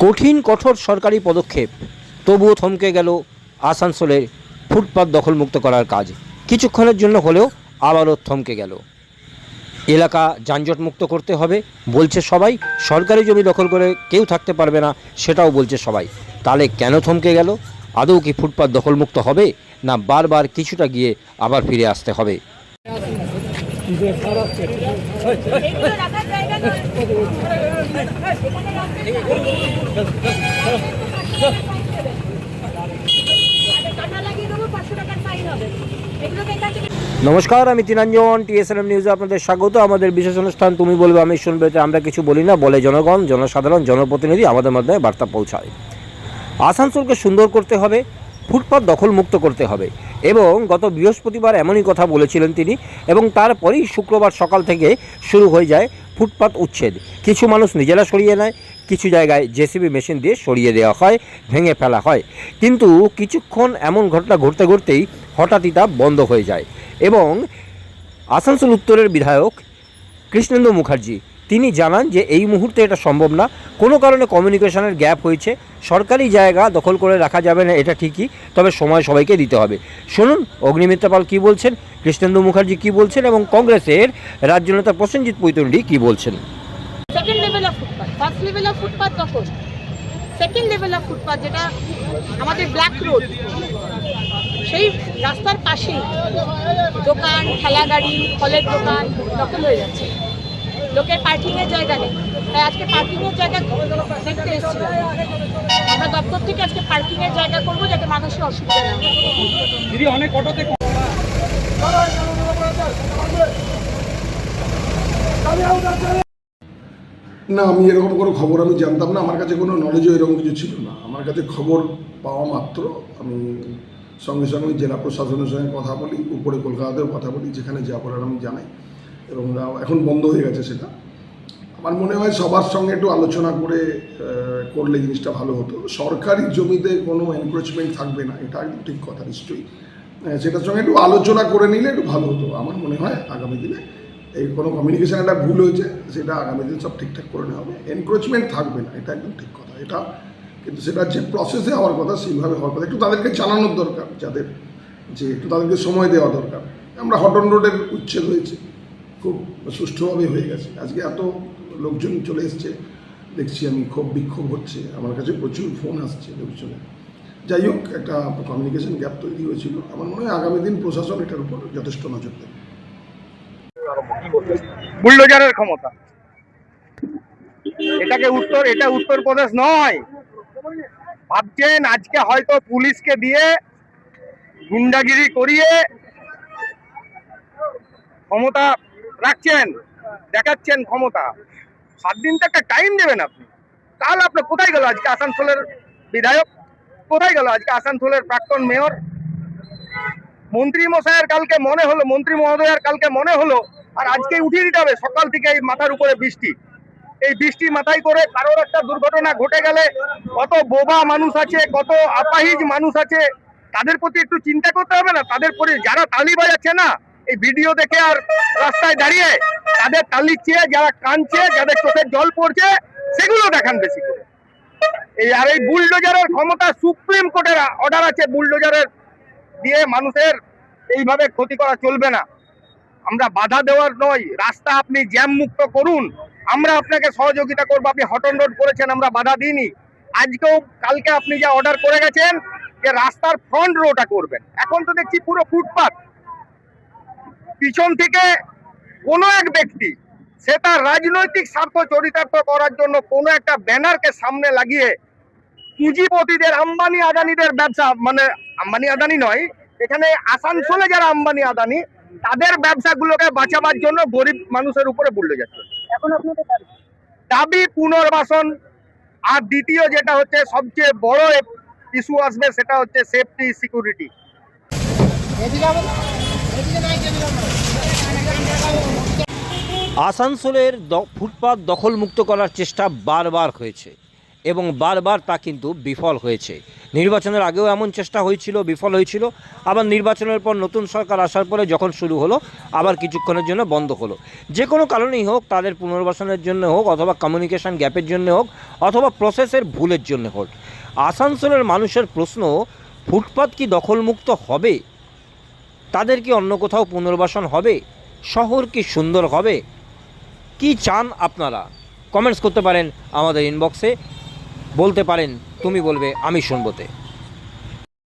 কঠিন কঠোর সরকারি পদক্ষেপ, তবুও থমকে গেল আসানসোলের ফুটপাত দখলমুক্ত করার কাজ। কিছুক্ষণের জন্য হলেও আবারও থমকে গেল। এলাকা যানজটমুক্ত করতে হবে বলছে সবাই, সরকারি জমি দখল করে কেউ থাকতে পারবে না সেটাও বলছে সবাই। তাহলে কেন থমকে গেল? আদৌ কি ফুটপাত দখলমুক্ত হবে, না বারবার কিছুটা গিয়ে আবার ফিরে আসতে হবে? নমস্কার, আমি তিনাঞ্জন, টিএসএনএম নিউজে আপনাদের স্বাগত। আমাদের বিশেষ অনুষ্ঠান তুমি বলবে আমি শুনবে, আমরা কিছু বলি না, বলে জনগণ, জনসাধারণ, জনপ্রতিনিধি আমাদের মাধ্যমে বার্তা পৌঁছায়। আসানসোলকে সুন্দর করতে হবে, ফুটপাত দখলমুক্ত করতে হবে, এবং গত বৃহস্পতিবার এমনই কথা বলেছিলেন তিনি, এবং তারপরেই শুক্রবার সকাল থেকে শুরু হয়ে যায় ফুটপাত উচ্ছেদ। কিছু মানুষ নিজেরা সরিয়ে নেয়, কিছু জায়গায় জেসিবি মেশিন দিয়ে সরিয়ে দেওয়া হয়, ভেঙে ফেলা হয়। কিন্তু কিছুক্ষণ এমন ঘটনা ঘটতে ঘটতেই হঠাৎই তা বন্ধ হয়ে যায়। এবং আসানসোল উত্তরের বিধায়ক কৃষ্ণেন্দু মুখার্জি তিনি জানান যে এই মুহূর্তে এটা সম্ভব না, কোনো কারণে কমিউনিকেশনের গ্যাপ হয়েছে, সরকারি জায়গা দখল করে রাখা যাবে না এটা ঠিকই, তবে সময় সবাইকে দিতে হবে। শুনুন অগ্নিমিত্রা পাল কী বলছেন, কৃষ্ণেন্দু মুখার্জি কী বলছেন, এবং কংগ্রেসের রাজ্য নেতা প্রসেনজিৎ পৈতন্ডি কী বলছেন। Second level of footpath, first level of footpath দখল, সেকেন্ড লেভেল অফ ফুটপাথ যেটা আমাদের ব্ল্যাক রোড, সেই রাস্তার পাশেই দোকান, ঠেলা গাড়ি, ফলের দোকান দখল হয়ে যাচ্ছে। লোকের পার্কিংয়ের জায়গা নেই, তাই আজকে পার্কিংয়ের জায়গা দেখতে এসেছিলাম। আমরা দপ্তর থেকে আজকে পার্কিংয়ের জায়গা করবো যাতে মানুষের অসুবিধা না হয়। দিদি অনেক অটোতে না, আমি এরকম কোনো খবর আমি জানতাম না, আমার কাছে কোনো নলেজও এরকম কিছু ছিল না। আমার কাছে খবর পাওয়া মাত্র আমি সঙ্গে সঙ্গে জেলা প্রশাসনের সঙ্গে কথা বলি, উপরে কলকাতাতেও কথা বলি, যেখানে যা বলার আমি জানাই, এবং এখন বন্ধ হয়ে গেছে সেটা। আমার মনে হয় সবার সঙ্গে একটু আলোচনা করে করলে জিনিসটা ভালো হতো। সরকারি জমিতে কোনো এনক্রোচমেন্ট থাকবে না, এটা একদম ঠিক কথা, নিশ্চয়ই সেটার সঙ্গে একটু আলোচনা করে নিলে একটু ভালো হতো। আমার মনে হয় আগামী দিনে এই কোনো কমিউনিকেশান একটা ভুল হয়েছে, সেটা আগামী দিন সব ঠিকঠাক করে নেওয়া হবে। এনক্রোচমেন্ট থাকবে না, এটা একদম ঠিক কথা এটা, কিন্তু সেটা যে প্রসেসে হওয়ার কথা সেইভাবে হওয়ার কথা। একটু তাদেরকে জানানোর দরকার, যাদের যে একটু তাদেরকে সময় দেওয়া দরকার। আমরা হটন রোডের উচ্ছেদ হয়েছে, খুব সুষ্ঠুভাবে হয়ে গেছে। আজকে এত লোকজন চলে এসছে, দেখছি আমি খুব বিক্ষোভ হচ্ছে, আমার কাছে প্রচুর ফোন আসছে লোকজনের। যাই হোক, একটা কমিউনিকেশন গ্যাপ তৈরি হয়েছিল। আমার মনে হয় আগামী দিন প্রশাসন এটার উপর যথেষ্ট নজর দেবে। বুলডোজারের ক্ষমতা, এটা উত্তরপ্রদেশ নয়। ভাবছেন আজকে হয়তো পুলিশকে দিয়ে গুন্ডাগিরি করিয়ে ক্ষমতা রাখছেন, দেখাচ্ছেন ক্ষমতা। 7 দিন তো একটা টাইম দেবেন আপনি। তাহলে আপনার কোথায় গেল আজকে আসানসোলের বিধায়ক, কোথায় গেল আজকে আসানসোলের প্রাক্তন মেয়র? মন্ত্রী মশাইয়ের কালকে মনে হলো, মন্ত্রী মহোদয়ের কালকে মনে হলো, আর আজকে উঠিয়ে দিতে হবে। সকাল থেকে এই মাথার উপরে বৃষ্টি, এই বৃষ্টি মাথায় করে কারোর একটা দুর্ঘটনা ঘটে গেলে কত বোবা মানুষ আছে, কত আপাহিজ মানুষ আছে, তাদের প্রতি একটু চিন্তা করতে হবে না? তাদের প্রতি যারা তালি বাজাচ্ছে না এই ভিডিও দেখে আর রাস্তায় দাঁড়িয়ে, তাদের তালি চেয়ে যারা কাঁদছে, যাদের চোখের জল পড়ছে, সেগুলো দেখান বেশি করে। আর এই বুলডোজারের ক্ষমতা, সুপ্রিম কোর্টের অর্ডার আছে, বুলডোজারের দিয়ে মানুষের এইভাবে ক্ষতি করা চলবে না। আমরা বাধা দেওয়ার নয়, রাস্তা আপনি জ্যাম মুক্ত করুন, আমরা আপনাকে সহযোগিতা করবো। আপনি হটন রোড করেছেন, আমরা বাধা দিইনি। আজকেও কালকে আপনি যা অর্ডার করে গেছেন যে রাস্তার ফ্রন্ট রোটা করবেন, এখন তো দেখছি পুরো ফুটপাত। পিছন থেকে কোনো এক ব্যক্তি, সে তার রাজনৈতিক স্বার্থ চরিতার্থ করার জন্য কোনো একটা ব্যানারকে সামনে লাগিয়ে পুঁজিপতিদের, আম্বানি আদানিদের ব্যবসা, মানে আম্বানি আদানি নয়, এখানে আসানসোলে যারা আম্বানি আদানি তাদের ব্যবসাগুলোকে বাঁচাবার জন্য গরিব মানুষের উপরে বুলডোজার চলছে। এখন আপনাদের দাবি পুনর্বাসন, আর দ্বিতীয় যেটা হচ্ছে সবচেয়ে বড় ইস্যু আসবে, সেটা হচ্ছে সেফটি সিকিউরিটি। আসানসোলের ফুটপাত দখলমুক্ত করার চেষ্টা বারবার হয়েছে, এবং বারবার তা কিন্তু বিফল হয়েছে। নির্বাচনের আগেও এমন চেষ্টা হয়েছিল, বিফল হয়েছিল। আবার নির্বাচনের পর নতুন সরকার আসার পরে যখন শুরু হলো আবার কিছুক্ষণের জন্য বন্ধ হলো। যে কোনো কারণেই হোক, তাদের পুনর্বাসনের জন্য হোক, অথবা কমিউনিকেশন গ্যাপের জন্য হোক, অথবা প্রসেসের ভুলের জন্য হোক, আসানসোলের মানুষের প্রশ্ন, ফুটপাত কি দখলমুক্ত হবে? তাদের কি অন্য কোথাও পুনর্বাসন হবে? শহর কি সুন্দর হবে? কি চান আপনারা? কমেন্টস করতে পারেন আমাদের ইনবক্সে, বলতে পারেন তুমি বলবে আমি শুনবোতে।